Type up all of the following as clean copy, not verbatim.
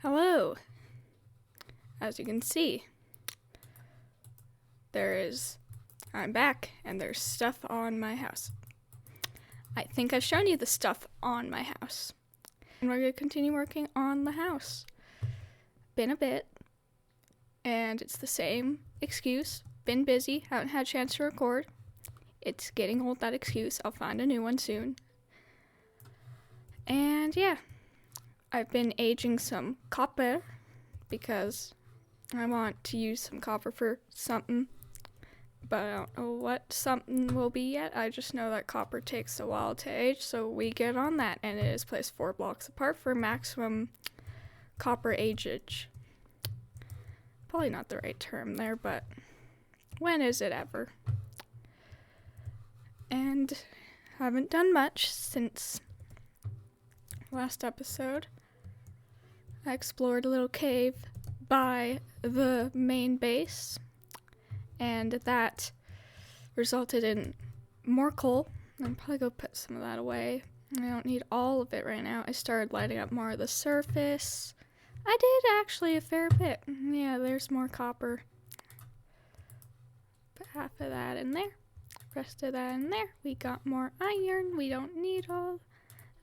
Hello. As you can see, I'm back and there's stuff on my house. I think I've shown you the stuff on my house. And we're going to continue working on the house. Been a bit, and it's the same excuse. Been busy, haven't had a chance to record. It's getting old, that excuse. I'll find a new one soon. And yeah, I've been aging some copper because I want to use some copper for something, but I don't know what something will be yet. I just know that copper takes a while to age, so we get on that, and it is placed 4 blocks apart for maximum copper ageage. Probably not the right term there, but when is it ever? And haven't done much since last episode. I explored a little cave by the main base, and that resulted in more coal. I'm probably go put some of that away. I don't need all of it right now. I started lighting up more of the surface. I did actually a fair bit. Yeah, there's more copper. Put half of that in there. Rest of that in there. We got more iron. We don't need all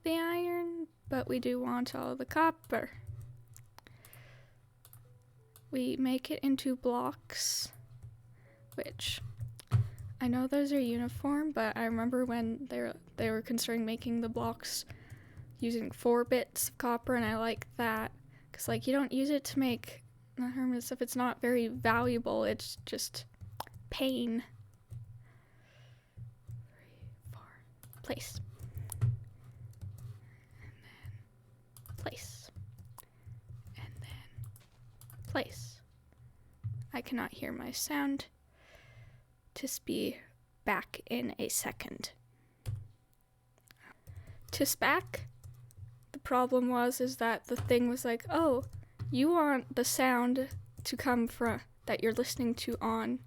the iron, but we do want all the copper. We make it into blocks, which I know those are uniform, but I remember when they were considering making the blocks using 4 bits of copper, and I like that because you don't use it to make stuff. It's not very valuable. It's just pain. 3, 4, place, and then place, and then place. I cannot hear my sound. Just be back in a second. Tis back. The problem is that the thing was like, oh, you want the sound to come from that you're listening to on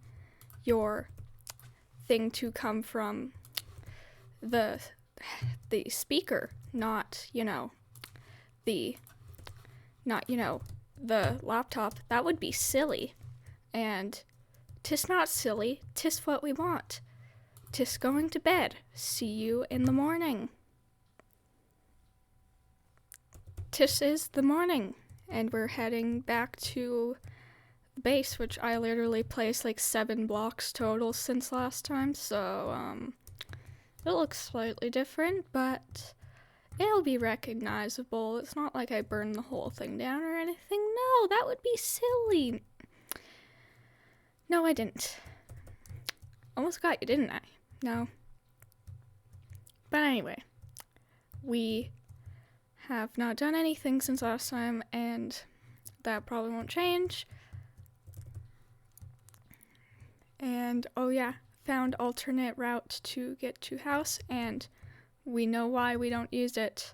your thing to come from the speaker, not the laptop. That would be silly. And 'tis not silly, 'tis what we want. 'Tis going to bed. See you in the morning. 'Tis is the morning, and we're heading back to the base, which I literally placed 7 blocks total since last time, so it looks slightly different, but it'll be recognizable. It's not like I burned the whole thing down or anything. No, that would be silly. No, I didn't. Almost got you, didn't I? No. But anyway, we have not done anything since last time, and that probably won't change. And, oh yeah, found alternate route to get to house, and we know why we don't use it.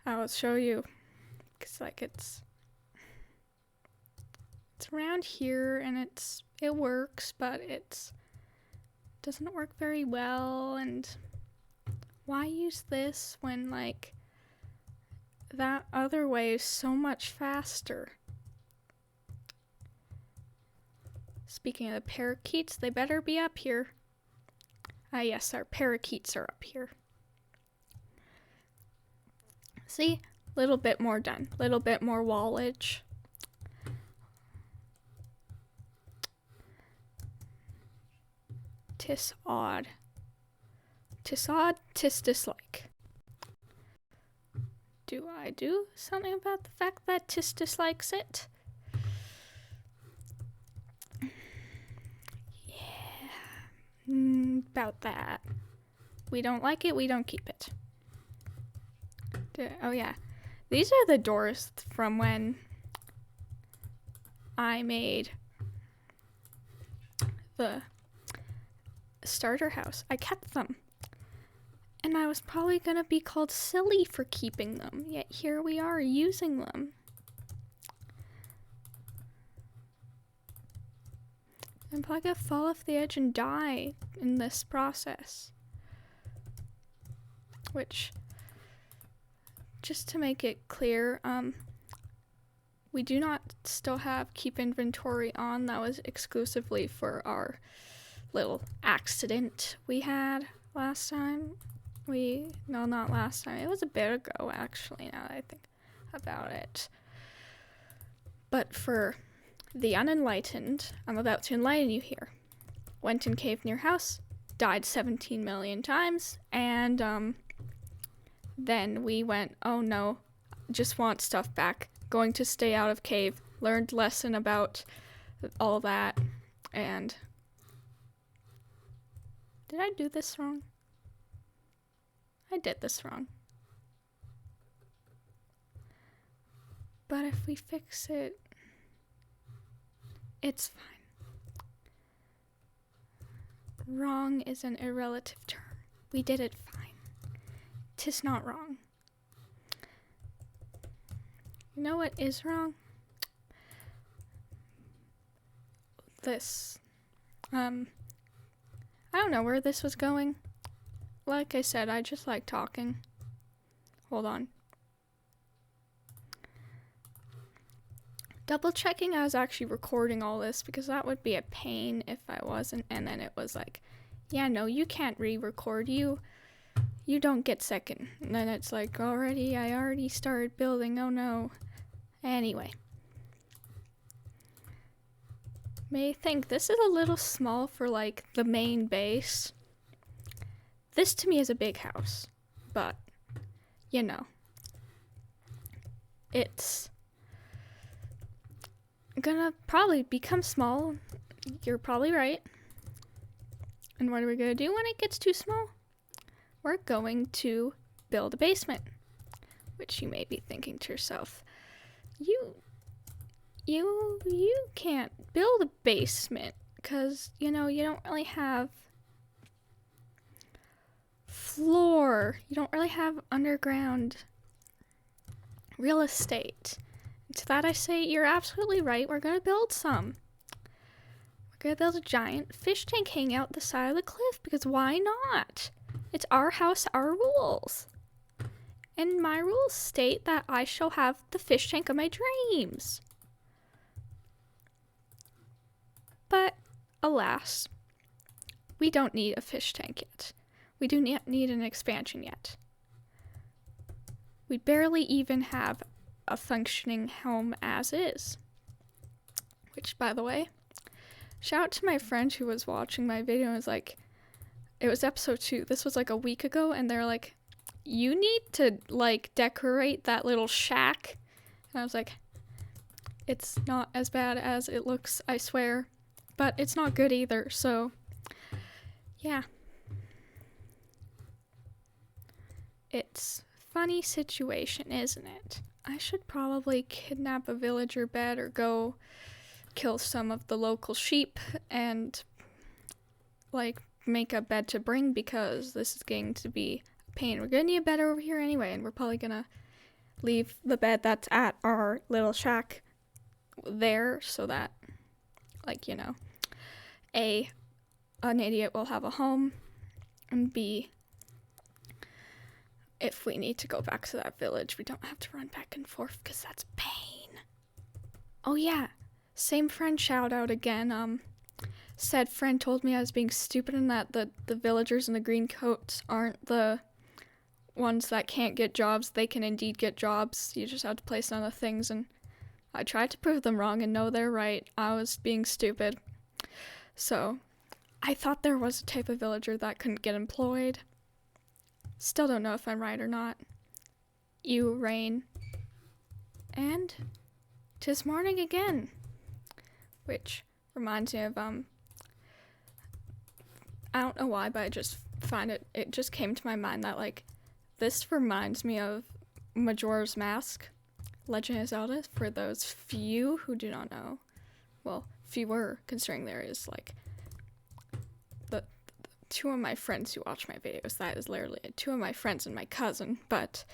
I'll show you. Because, it's around here, and it works, but it doesn't work very well, and why use this when, that other way is so much faster? Speaking of the parakeets, they better be up here. Ah, yes, our parakeets are up here. See? Little bit more done. Little bit more wallage. Tis odd. Tis odd, tis dislike. Do I do something about the fact that tis dislikes it? Yeah. About that. We don't like it, we don't keep it. Oh yeah. These are the doors from when I made the starter house. I kept them. And I was probably gonna be called silly for keeping them, yet here we are using them. I'm probably gonna fall off the edge and die in this process. Which, just to make it clear, We do not still have keep inventory on. That was exclusively for our little accident we had last time. No, not last time. It was a bit ago, actually, now that I think about it. But for the unenlightened, I'm about to enlighten you here. Went in cave near house, died 17 million times, and then we went, oh no, just want stuff back. Going to stay out of cave, learned lesson about all that, and did I do this wrong? I did this wrong. But if we fix it, it's fine. Wrong is an irrelative term. We did it fine. 'Tis not wrong. You know what is wrong? This. I don't know where this was going. Like I said, I just like talking. Hold on. Double checking I was actually recording all this, because that would be a pain if I wasn't, and then it was like, yeah, no, you can't re-record, you don't get second. And then it's like, I already started building, oh no. Anyway. May think this is a little small for like the main base. This to me is a big house, but you know, it's gonna probably become small. You're probably right. And what are we gonna do when it gets too small? We're going to build a basement, which you may be thinking to yourself, you can't build a basement because, you know, you don't really have floor. You don't really have underground real estate. And to that I say, you're absolutely right. We're going to build some. We're going to build a giant fish tank hanging out the side of the cliff, because why not? It's our house, our rules. And my rules state that I shall have the fish tank of my dreams. But, alas, we don't need a fish tank yet. We do not need an expansion yet. We barely even have a functioning home as is. Which, by the way, shout out to my friend who was watching my video and was like, it was episode 2. This was like a week ago, and they're like, you need to, like, decorate that little shack. And I was like, it's not as bad as it looks, I swear. But it's not good either, so, yeah. It's a funny situation, isn't it? I should probably kidnap a villager bed or go kill some of the local sheep and, like, make a bed to bring, because this is going to be a pain. We're gonna need a bed over here anyway, and we're probably gonna leave the bed that's at our little shack there so that, like, you know, A, an idiot will have a home, and B, if we need to go back to that village, we don't have to run back and forth, because that's pain. Oh yeah, same friend shout out again. Said friend told me I was being stupid and that the villagers in the green coats aren't the ones that can't get jobs. They can indeed get jobs. You just have to place on the things, and I tried to prove them wrong, and no, they're right. I was being stupid. So, I thought there was a type of villager that couldn't get employed. Still don't know if I'm right or not. You rain. And 'tis morning again. Which reminds me of, I don't know why, but I just find it just came to my mind that, like, this reminds me of Majora's Mask, Legend of Zelda, for those few who do not know. Well, fewer, considering there is, like, the two of my friends who watch my videos. That is literally it. 2 of my friends and my cousin, but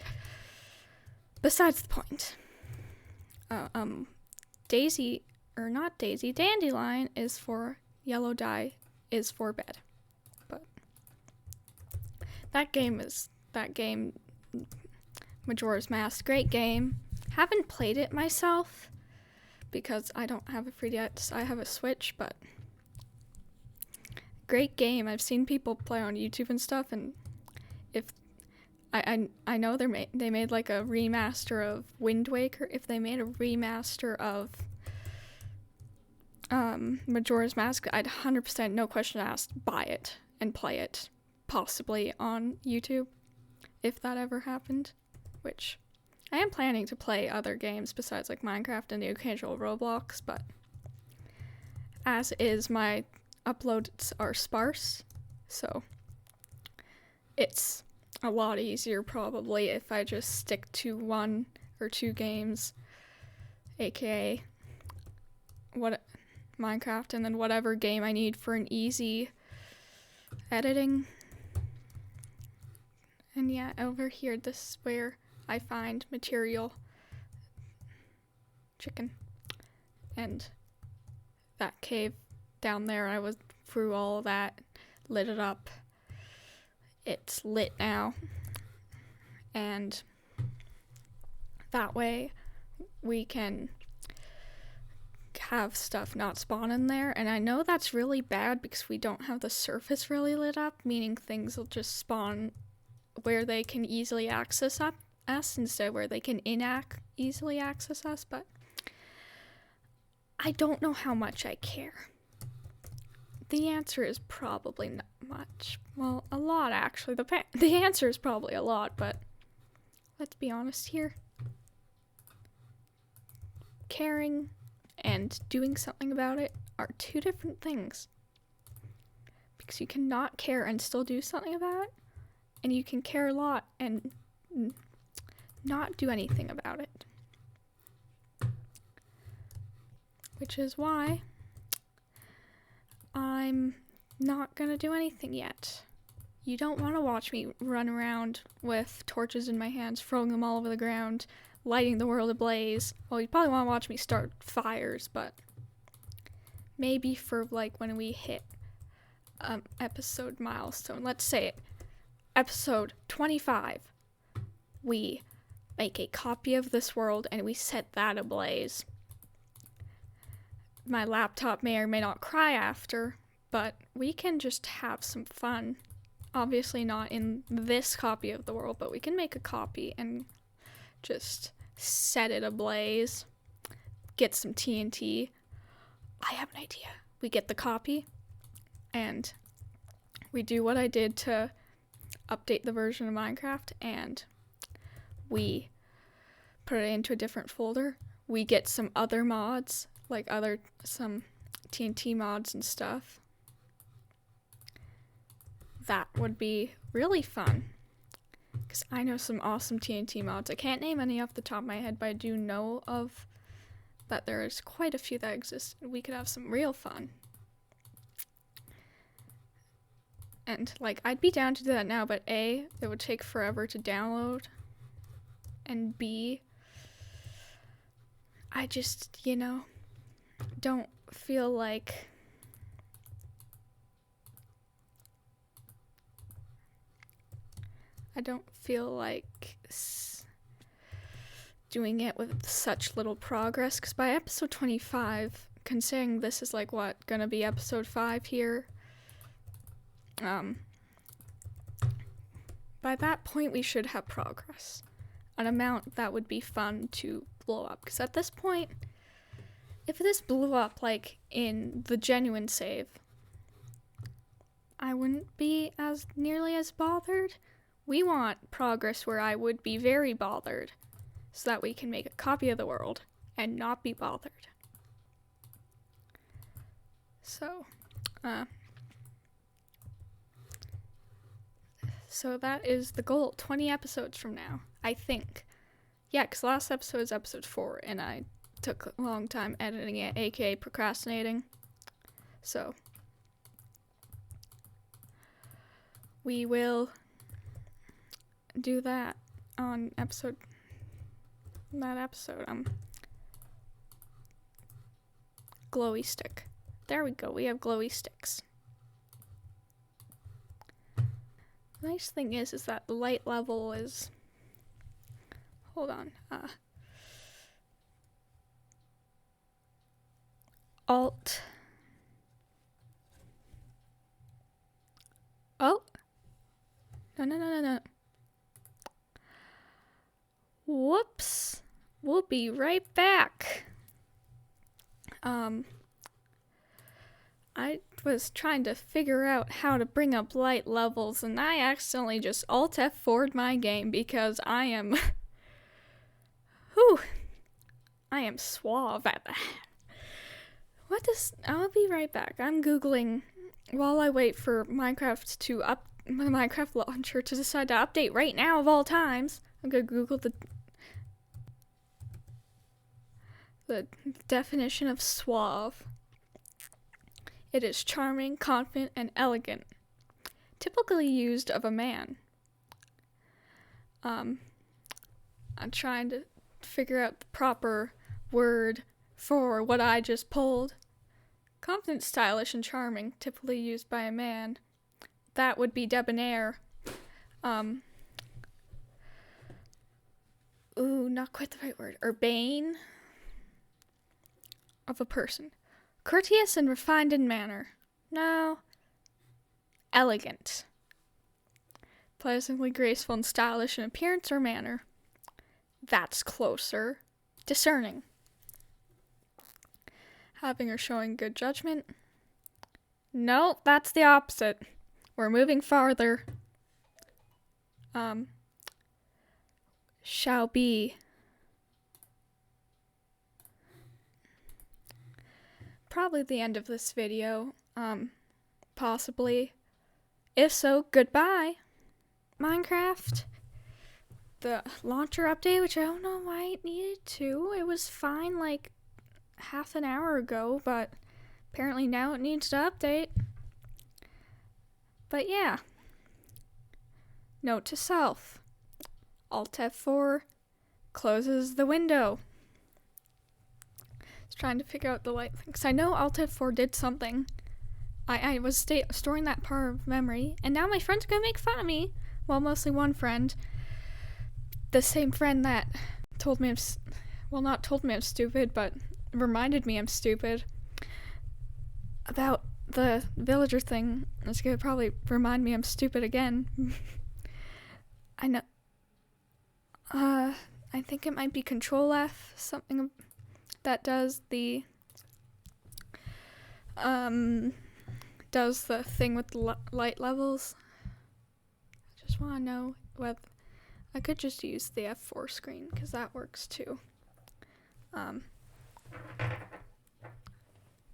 besides the point. Dandelion is for yellow dye, is for bed. But that game, Majora's Mask, great game. Haven't played it myself, because I don't have a 3DS. I have a Switch, but great game. I've seen people play on YouTube and stuff, and if I know they made like a remaster of Wind Waker. If they made a remaster of Majora's Mask, I'd 100%, no question asked, buy it and play it, possibly on YouTube, if that ever happened, which I am planning to play other games besides like Minecraft and the occasional Roblox, but as is, my uploads are sparse, so it's a lot easier probably if I just stick to 1 or 2 games, aka Minecraft, and then whatever game I need for an easy editing. And yeah, over here, this is where I find material. Chicken. And that cave down there, I was through all of that, lit it up. It's lit now. And that way we can have stuff not spawn in there. And I know that's really bad because we don't have the surface really lit up, meaning things will just spawn where they can easily access us instead of where they can easily access us, but I don't know how much I care. The answer is probably not much. Well, a lot actually. The answer is probably a lot, but let's be honest here. Caring and doing something about it are 2 different things. Because you cannot care and still do something about it, and you can care a lot and not do anything about it. Which is why I'm not gonna do anything yet. You don't want to watch me run around with torches in my hands, throwing them all over the ground, lighting the world ablaze. Well, you probably want to watch me start fires, but maybe for like when we hit episode milestone. Let's say it. Episode 25. We make a copy of this world and we set that ablaze. My laptop may or may not cry after, but we can just have some fun. Obviously not in this copy of the world, but we can make a copy and just set it ablaze. Get some TNT. I have an idea. We get the copy and we do what I did to update the version of Minecraft, and we put it into a different folder. We get some other mods, like some TNT mods and stuff. That would be really fun, because I know some awesome TNT mods. I can't name any off the top of my head, but I do know of that there's quite a few that exist, and we could have some real fun. And, like, I'd be down to do that now, but A, it would take forever to download, and B, I just, don't feel like doing it with such little progress, because by episode 25, considering this is like gonna be episode 5 here, by that point we should have progress, an amount that would be fun to blow up, because at this point, if this blew up like in the genuine save, I wouldn't be as nearly as bothered. We want progress where I would be very bothered, so that we can make a copy of the world and not be bothered. So that is the goal, 20 episodes from now, I think. Yeah, because last episode is episode 4, and I took a long time editing it, aka procrastinating. So we will do that on that episode. Glowy stick. There we go, we have glowy sticks. The nice thing is that the light level is, hold on, Alt. Oh. No. Whoops. We'll be right back. I was trying to figure out how to bring up light levels, and I accidentally just Alt F4'd my game because I am I am suave at that. I'll be right back. I'm Googling while I wait for Minecraft to my Minecraft launcher to decide to update right now of all times. I'm gonna Google the definition of suave. It is charming, confident, and elegant, typically used of a man. I'm trying to figure out the proper word for what I just pulled. Confident, stylish, and charming, typically used by a man. That would be debonair. Not quite the right word. Urbane of a person. Courteous and refined in manner. No. Elegant. Pleasantly graceful and stylish in appearance or manner. That's closer. Discerning. Having or showing good judgment. No, that's the opposite. We're moving farther. Shall be. Probably the end of this video. Possibly. If so, goodbye. Minecraft. The launcher update, which I don't know why it needed to. It was fine like half an hour ago, but apparently now it needs to update. But yeah. Note to self. Alt F4 closes the window. Trying to figure out the light thing, because I know Alt F4 did something. I was storing that part of memory, and now my friend's gonna make fun of me. Well, mostly one friend. The same friend that told me not told me I'm stupid, but reminded me I'm stupid. About the villager thing. It's gonna probably remind me I'm stupid again. I know. I think it might be Control F, something that does the thing with the light levels. I just want to know whether I could just use the F4 screen because that works too.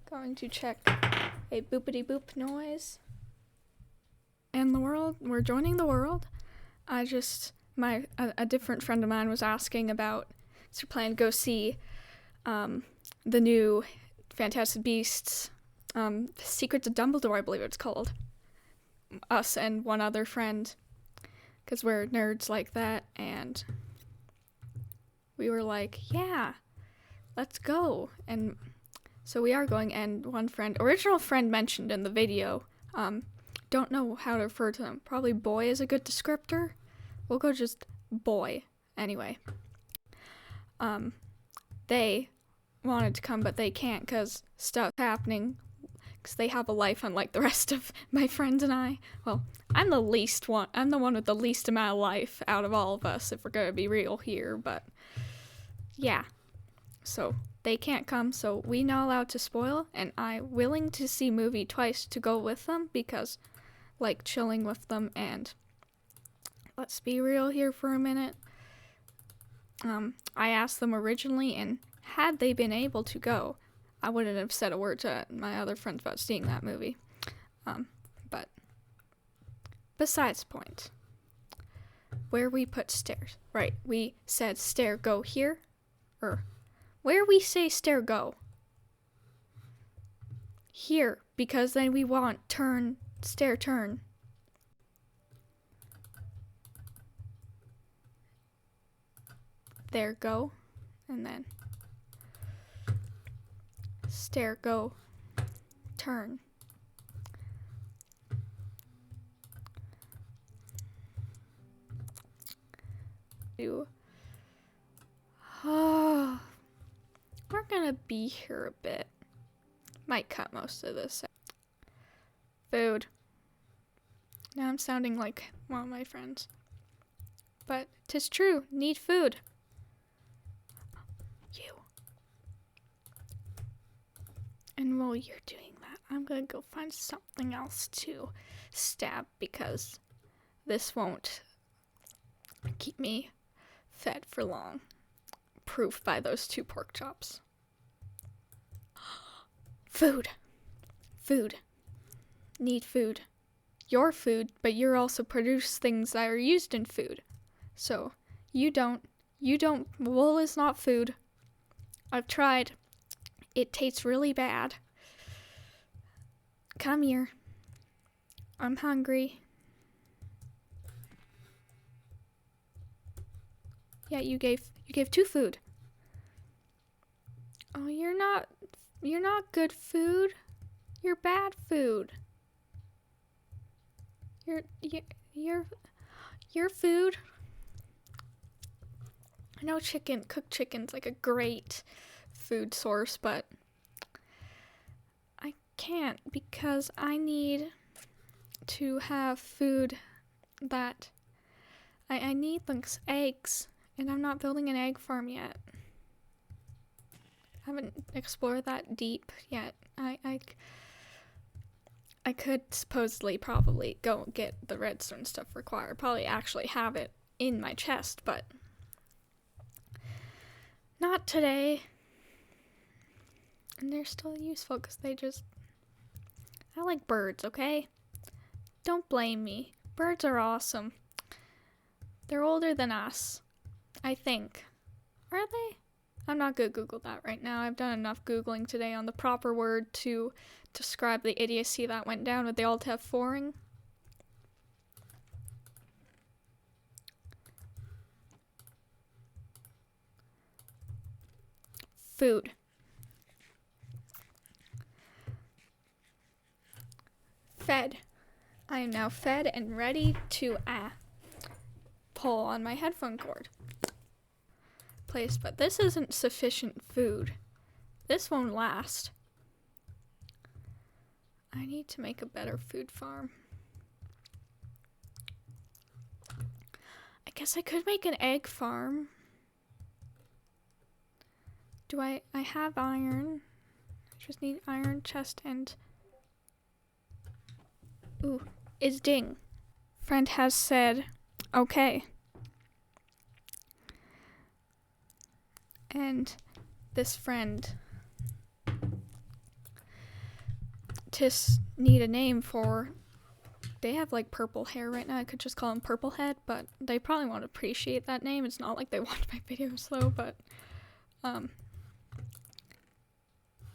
Going to check a boopity boop noise. And the world, we're joining the world. A different friend of mine was asking about, so we're planning to go see the new Fantastic Beasts, Secrets of Dumbledore, I believe it's called. Us and one other friend, because we're nerds like that, and we were like, yeah, let's go. And so we are going, and one original friend mentioned in the video, don't know how to refer to them. Probably boy is a good descriptor. We'll go just boy. Anyway. They wanted to come, but they can't because stuff's happening. Because they have a life unlike the rest of my friends and I. Well, I'm the one with the least amount of life out of all of us, if we're going to be real here. But, yeah. So, they can't come, so we not allowed to spoil. And I'm willing to see movie twice to go with them because, like, chilling with them. And let's be real here for a minute. I asked them originally, and had they been able to go, I wouldn't have said a word to my other friends about seeing that movie. But besides the point, where we put stairs. Right, we said stair go here, or where we say stair go. Here, because then we want stair turn. There go, and then stair go turn. We're gonna be here a bit. Might cut most of this. Food. Now I'm sounding like one of my friends. But 'tis true, need food. You. And while you're doing that, I'm gonna go find something else to stab because this won't keep me fed for long. Proof by those 2 pork chops. Food. Food. Need food. Your food, but you also produce things that are used in food. So, you don't. Wool is not food. I've tried. It tastes really bad. Come here. I'm hungry. Yeah, you gave 2 food. Oh, you're not good food. You're bad food. Your food. I know cooked chicken's like a great food source, but I can't because I need to have food that I need like eggs, and I'm not building an egg farm yet. I haven't explored that deep yet. I could supposedly probably go get the redstone stuff required. Probably actually have it in my chest, but not today. And they're still useful because I like birds, okay? Don't blame me. Birds are awesome. They're older than us, I think. Are they? I'm not gonna Google that right now. I've done enough Googling today on the proper word to describe the idiocy that went down with the alt-F4ing. Food. Fed. I am now fed and ready to pull on my headphone cord. But this isn't sufficient food. This won't last. I need to make a better food farm. I guess I could make an egg farm. I have iron. I just need iron, chest, and... Ooh, it's ding. Friend has said, okay. And this friend just need a name for... They have like purple hair right now. I could just call them Purple Head, but they probably won't appreciate that name. It's not like they watch my videos though, but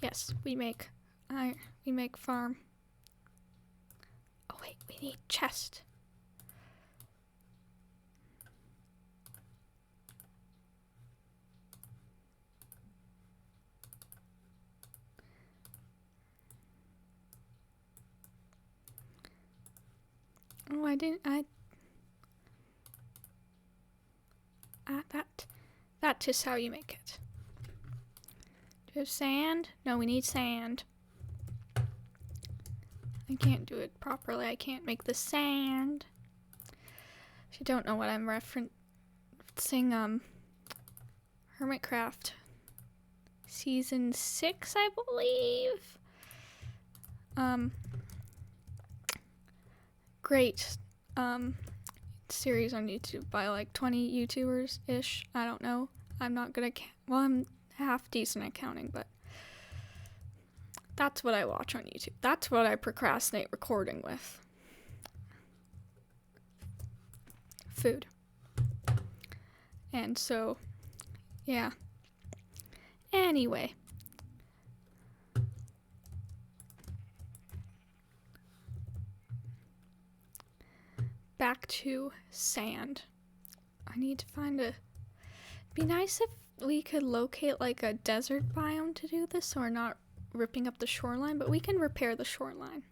yes, we make farm. Oh wait, we need chest. Oh, that is how you make it. Do you have sand? No, we need sand. I can't do it properly. I can't make the sand. If you don't know what I'm referencing, Hermitcraft Season 6, I believe. Great series on YouTube by like 20 YouTubers ish. I don't know. I'm not gonna I'm half decent at counting, but that's what I watch on YouTube. That's what I procrastinate recording with. Food. And so, yeah. Anyway. Back to sand. I need to find it'd be nice if we could locate like a desert biome to do this so we're not ripping up the shoreline, but we can repair the shoreline.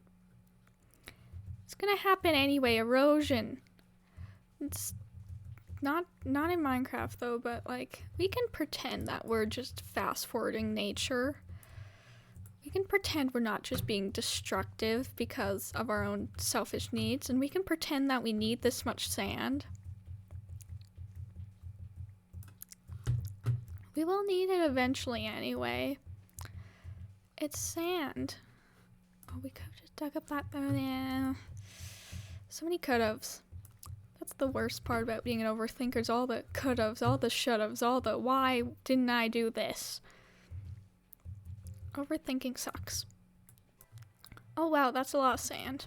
It's gonna happen anyway, erosion. It's not in Minecraft though, but like we can pretend that we're just fast forwarding nature We can pretend we're not just being destructive because of our own selfish needs, and we can pretend that we need this much sand. We will need it eventually anyway. It's sand. Oh, we could have just dug up that. Yeah. So many could-haves. That's the worst part about being an overthinker, is all the could-haves, all the should-haves, all the why didn't I do this? Overthinking sucks. Oh wow, that's a lot of sand.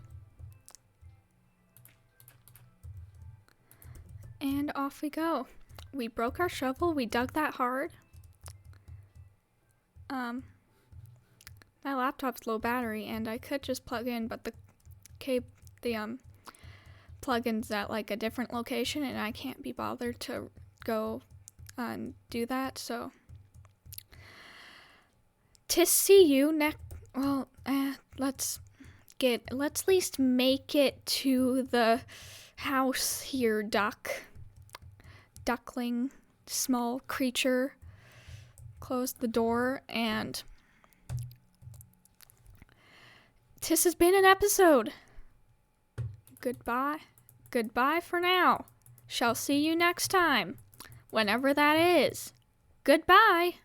And off we go. We broke our shovel, we dug that hard. My laptop's low battery and I could just plug in, but the plugin's at like a different location and I can't be bothered to go and do that, so to see you next. Well, let's at least make it to the house here, duckling, small creature. Close the door, and this has been an episode. Goodbye for now. Shall see you next time, whenever that is. Goodbye.